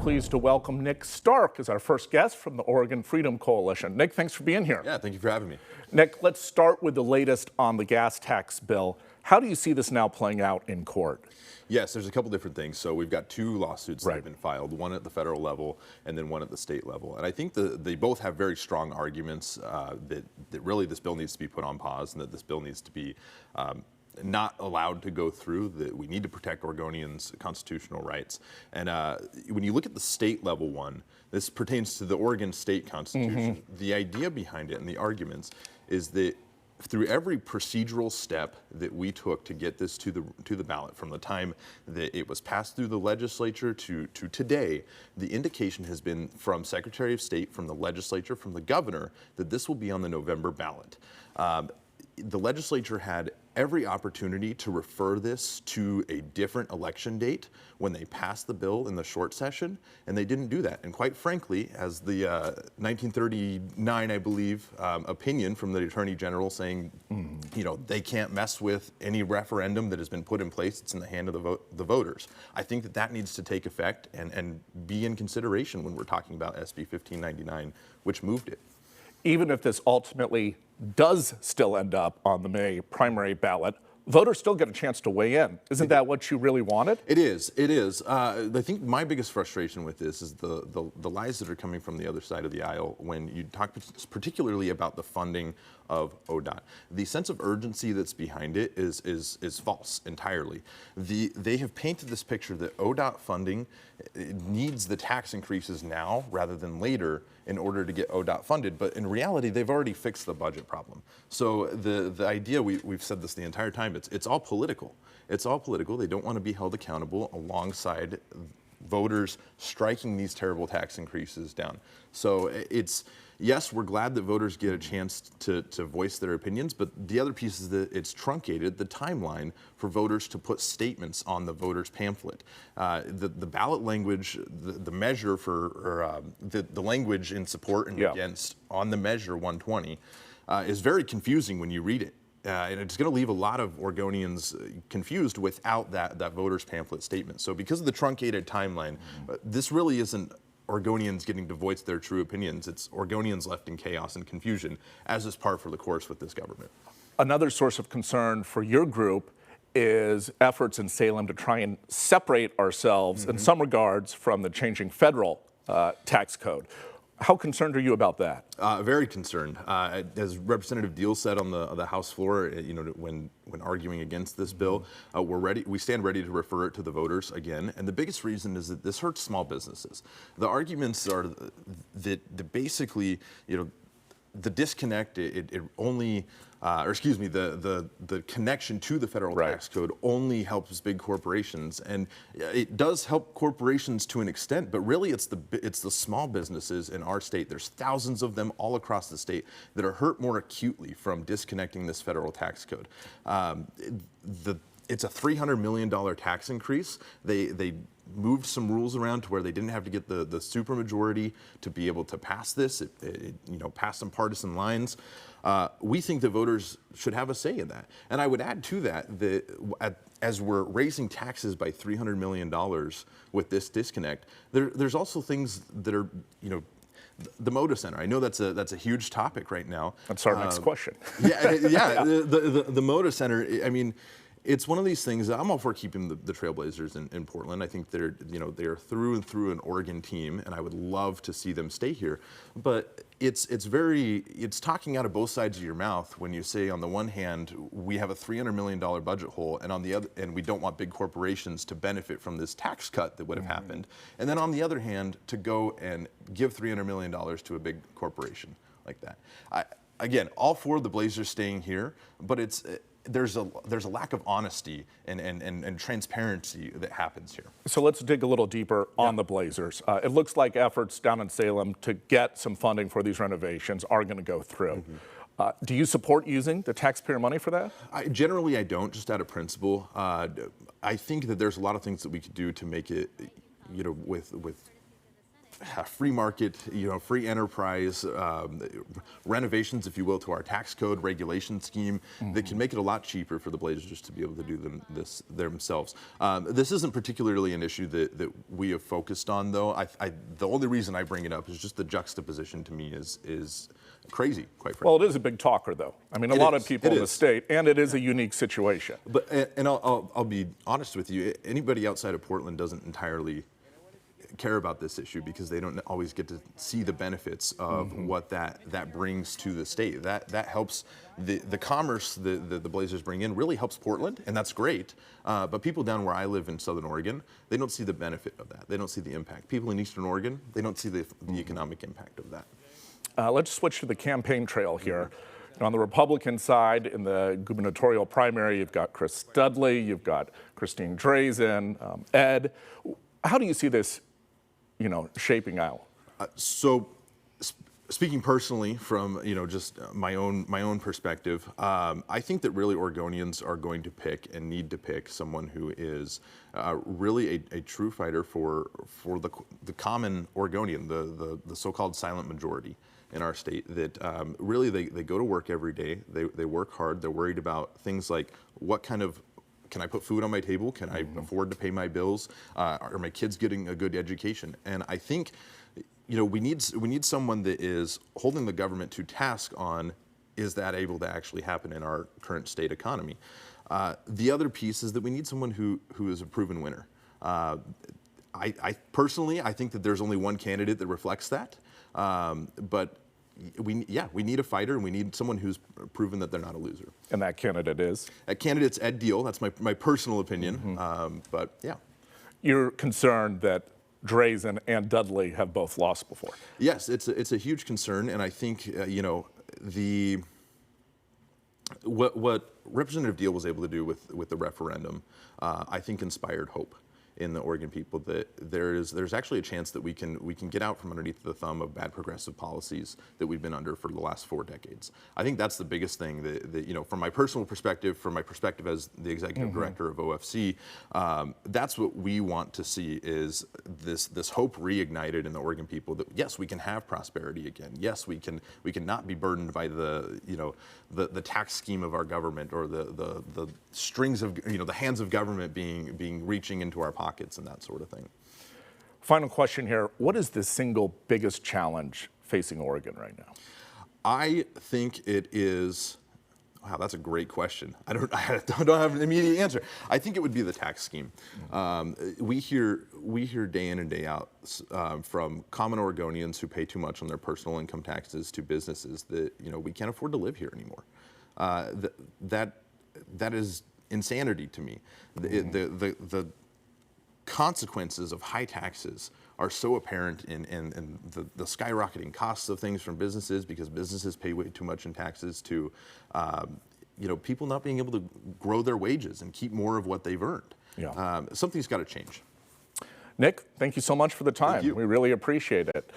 pleased to welcome Nick Stark as our first guest from the Oregon Freedom Coalition. Nick, thanks for being here. Yeah, thank you for having me. Nick, let's start with the latest on the gas tax bill. How do you see this now playing out in court? Yes, there's a couple different things. So we've got two lawsuits that have been filed, one at the federal level and then one at the state level. And I think they both have very strong arguments that really this bill needs to be put on pause and that this bill needs to be not allowed to go through, that we need to protect Oregonians' constitutional rights. And when you look at the state level one, this pertains to the Oregon state constitution. The idea behind it and the arguments is that through every procedural step that we took to get this to the ballot, from the time that it was passed through the legislature to today, the indication has been from Secretary of State, from the legislature, from the governor, that this will be on the November ballot. The legislature had every opportunity to refer this to a different election date when they passed the bill in the short session, and they didn't do that. And quite frankly, as the 1939, I believe, opinion from the Attorney General saying, you know, they can't mess with any referendum that has been put in place, it's in the hand of the voters. I think that needs to take effect and be in consideration when we're talking about SB 1599, which moved it. Even if this ultimately does still end up on the May primary ballot, voters still get a chance to weigh in. Isn't that what you really wanted? It is. It is. I think my biggest frustration with this is the lies that are coming from the other side of the aisle when you talk particularly about the funding of ODOT. The sense of urgency that's behind it is false entirely. They have painted this picture that ODOT funding needs the tax increases now rather than later in order to get ODOT funded, but in reality, they've already fixed the budget problem. So the idea, we've said this the entire time, it's all political. It's all political. They don't want to be held accountable alongside voters striking these terrible tax increases down. So yes, we're glad that voters get a chance to voice their opinions, but the other piece is that it's truncated the timeline for voters to put statements on the voter's pamphlet. The ballot language, the measure for, or the language in support and against on the measure 120 is very confusing when you read it. And it's going to leave a lot of Oregonians confused without that voter's pamphlet statement. So because of the truncated timeline, this really isn't Oregonians getting to voice their true opinions. It's Oregonians left in chaos and confusion, as is par for the course with this government. Another source of concern for your group is efforts in Salem to try and separate ourselves in some regards from the changing federal tax code. How concerned are you about that? Very concerned. As Representative Deal said on the House floor, you know, when arguing against this bill, we stand ready to refer it to the voters again. And the biggest reason is that this hurts small businesses. The arguments are that basically, you know, the disconnect, the connection to the federal tax code only helps big corporations, and it does help corporations to an extent, but really it's the small businesses in our state. There's thousands of them all across the state that are hurt more acutely from disconnecting this federal tax code. It's a $300 million tax increase. They moved some rules around to where they didn't have to get the supermajority to be able to pass this. It passed some partisan lines. We think the voters should have a say in that. And I would add to that as we're raising taxes by $300 million with this disconnect, there's also things that are, you know, the Moda Center. I know that's a huge topic right now. That's our next question. The Moda Center. I mean, it's one of these things. I'm all for keeping the Trailblazers in Portland. I think they're they're through and through an Oregon team, and I would love to see them stay here. But it's talking out of both sides of your mouth when you say on the one hand we have a $300 million budget hole, and on the other, and we don't want big corporations to benefit from this tax cut that would have happened, and then on the other hand to go and give $300 million to a big corporation like that. Again, all for the Blazers staying here, but there's a lack of honesty and transparency that happens here. So let's dig a little deeper on the Blazers. It looks like efforts down in Salem to get some funding for these renovations are going to go through. Do you support using the taxpayer money for that? Generally, I don't, just out of principle. I think that there's a lot of things that we could do to make it, you know, with free market, free enterprise, renovations, if you will, to our tax code regulation scheme that can make it a lot cheaper for the Blazers to be able to do this themselves. This isn't particularly an issue that we have focused on, though. The only reason I bring it up is just the juxtaposition to me is crazy, quite frankly. Well, it is a big talker, though. I mean, a lot of people in the state, and it is a unique situation. But and I'll be honest with you. Anybody outside of Portland doesn't entirely care about this issue because they don't always get to see the benefits of what that brings to the state. That helps the commerce the Blazers bring in really helps Portland, and that's great. But people down where I live in Southern Oregon, they don't see the benefit of that. They don't see the impact. People in Eastern Oregon, they don't see the economic impact of that. Let's switch to the campaign trail here. On the Republican side, in the gubernatorial primary, you've got Chris Dudley, you've got Christine Drazen, Ed. How do you see this, shaping out? So, speaking personally from just my own perspective, I think that really Oregonians are going to pick and need to pick someone who is really a true fighter for the common Oregonian, the so-called silent majority in our state, that really they go to work every day, they work hard, they're worried about things like can I put food on my table? Can I afford to pay my bills? Are my kids getting a good education? And I think, we need someone that is holding the government to task on, is that able to actually happen in our current state economy? The other piece is that we need someone who is a proven winner. I personally think that there's only one candidate that reflects that, but we need a fighter, and we need someone who's proven that they're not a loser. And that candidate is? That candidate's Ed Deal. That's my personal opinion. But yeah. You're concerned that Drazen and Dudley have both lost before? Yes, it's a huge concern, and I think what Representative Deal was able to do with the referendum, I think inspired hope in the Oregon people that there's actually a chance that we can get out from underneath the thumb of bad progressive policies that we've been under for the last 4 decades. I think that's the biggest thing that from my personal perspective, from my perspective as the executive director of OFC, that's what we want to see, is this hope reignited in the Oregon people that yes, we can have prosperity again. Yes, we can not be burdened by the tax scheme of our government, or the strings of the hands of government being reaching into our pockets and that sort of thing. Final question here. What is the single biggest challenge facing Oregon right now? I think it is, wow, that's a great question. I don't have an immediate answer. I think it would be the tax scheme. We hear day in and day out from common Oregonians who pay too much on their personal income taxes to businesses that we can't afford to live here anymore. That is insanity to me. The consequences of high taxes are so apparent in the skyrocketing costs of things from businesses, because businesses pay way too much in taxes, to people not being able to grow their wages and keep more of what they've earned. Yeah. Something's got to change. Nick, thank you so much for the time. Thank you. We really appreciate it.